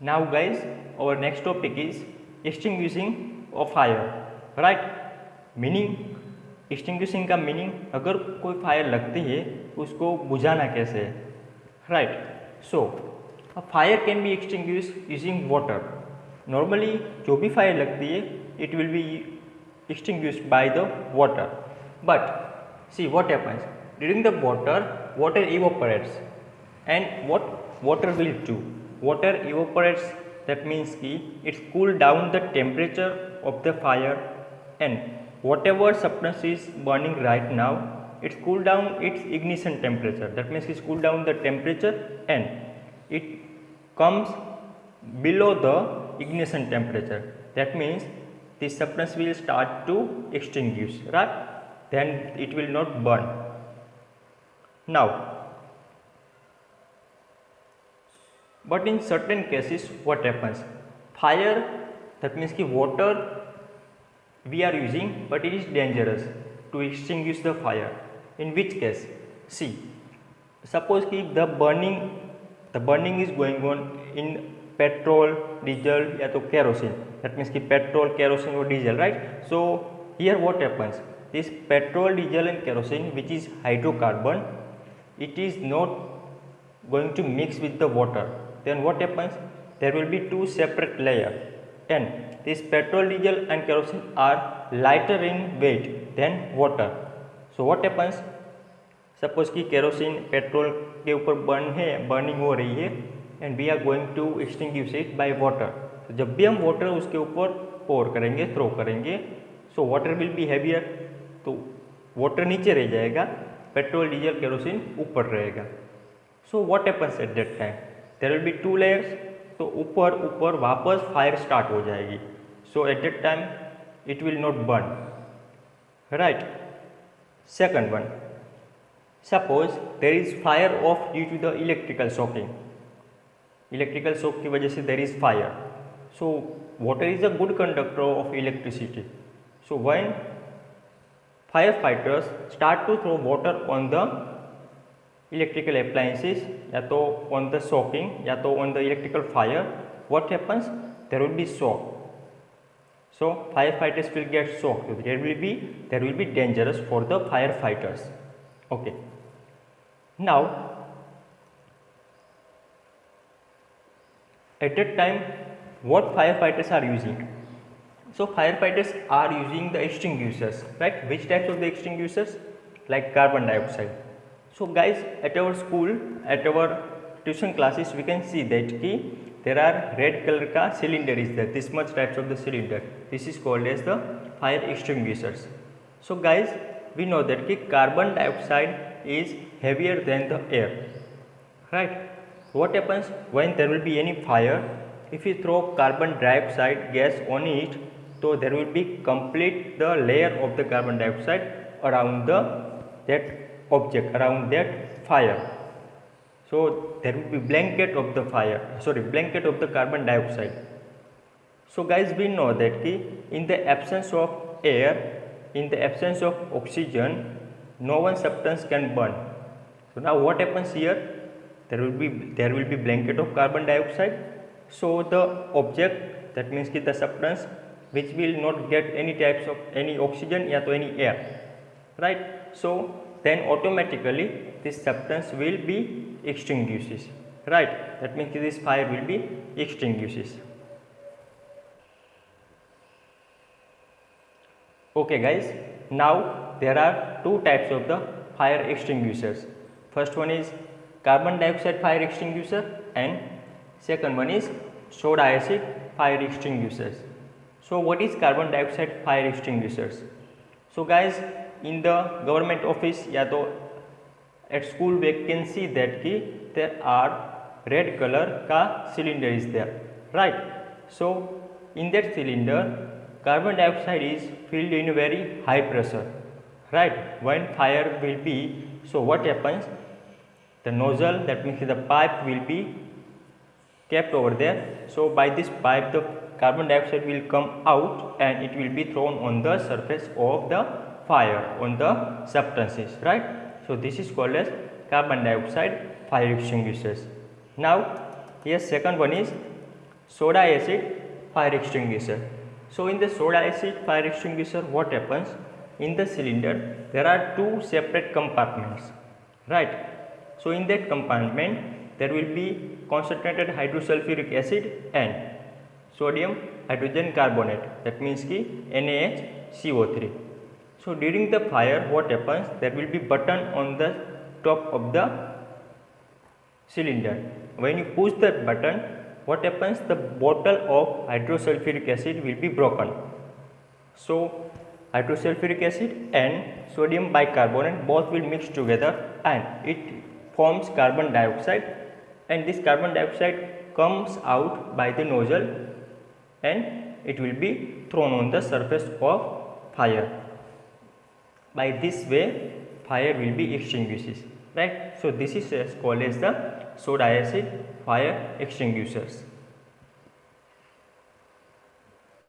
Now guys, our next topic is extinguishing of fire, right? Meaning, extinguishing का meaning, अगर कोई fire लगती है उसको बुझाना कैसे है, right? So a fire can be extinguished using water. Normally जो भी फायर लगती है it will be extinguished by the water. But see what happens during the water evaporates, and what water will do? Water evaporates, that means कि it cool down the temperature of the fire, and whatever substance is burning right now, it cool down its ignition temperature. That means it cool down the temperature and it comes below the ignition temperature. That means this substance will start to extinguish, right? Then it will not burn. Now, but in certain cases what happens? Fire, that means कि water we are using, but it is dangerous to extinguish the fire. In which case, see, suppose कि the burning is going on in petrol, diesel या तो kerosene. That means कि petrol, kerosene or diesel, right? So here what happens? This petrol, diesel and kerosene, which is hydrocarbon, it is not going to mix with the water. Then what happens? There will be two separate layers, and this petrol, diesel and kerosene are lighter in weight than water. So what happens? Suppose कि kerosene petrol के ऊपर burning हो रही है, and we are going to extinguish it by water. तो जब भी हम वाटर उसके ऊपर पोर करेंगे, थ्रो करेंगे, so water will be heavier. तो वाटर नीचे रह जाएगा, पेट्रोल, डीजल, केरोसिन ऊपर रहेगा. So what happens at that time? There will be two layers. तो ऊपर वापस फायर स्टार्ट हो जाएगी. So at that time it will not burn, right? Second one, suppose there is fire of due to the electrical shocking. Electrical shock की वजह से there is fire. So water is a good conductor of electricity. So when fire fighters start to throw water on the electrical appliances, या तो on the shocking या तो on the electrical fire, what happens? There will be shock. So firefighters will get shocked. There will be dangerous for the firefighters. Okay. Now, at that time, what firefighters are using? So firefighters are using the extinguishers, right? Which types of the extinguishers? Like carbon dioxide. So guys, at our school, at our tuition classes, we can see that ki there are red color ka cylinder is there. This much types of the cylinder. This is called as the fire extinguishers. So guys, we know that ki carbon dioxide is heavier than the air, right? What happens when there will be any fire? If you throw carbon dioxide gas on it, so there will be complete the layer of the carbon dioxide around that object, around that fire. So there will be blanket of the carbon dioxide. So guys, we know that ki in the absence of air, in the absence of oxygen, no one substance can burn. So now what happens here? There will be blanket of carbon dioxide. So the object, that means ki the substance which will not get any types of any oxygen या तो any air, right? So then automatically this substance will be extinguishes, right? That means this fire will be extinguishes. Okay guys, now there are two types of the fire extinguishers. First one is carbon dioxide fire extinguisher, and second one is soda acid fire extinguishers. So what is carbon dioxide fire extinguishers? So guys, in the government office या तो at school we can see that ki there are red color का cylinder is there, right? So in that cylinder carbon dioxide is filled in very high pressure, right? When fire will be, so what happens? The nozzle, that means the pipe will be kept over there. So by this pipe the carbon dioxide will come out and it will be thrown on the surface of the fire, on the substances, right? So this is called as carbon dioxide fire extinguishers. Now here second one is soda acid fire extinguisher. So in the soda acid fire extinguisher, what happens? In the cylinder there are two separate compartments, right? So in that compartment there will be concentrated hydrosulfuric acid and sodium hydrogen carbonate, that means ki NaHCO3. So during the fire, what happens? There will be button on the top of the cylinder. When you push that button, what happens? The bottle of hydrosulfuric acid will be broken. So hydrosulfuric acid and sodium bicarbonate both will mix together and it forms carbon dioxide, and this carbon dioxide comes out by the nozzle and it will be thrown on the surface of fire. By this way fire will be extinguished, right? So this is called as the soda acid fire extinguishers.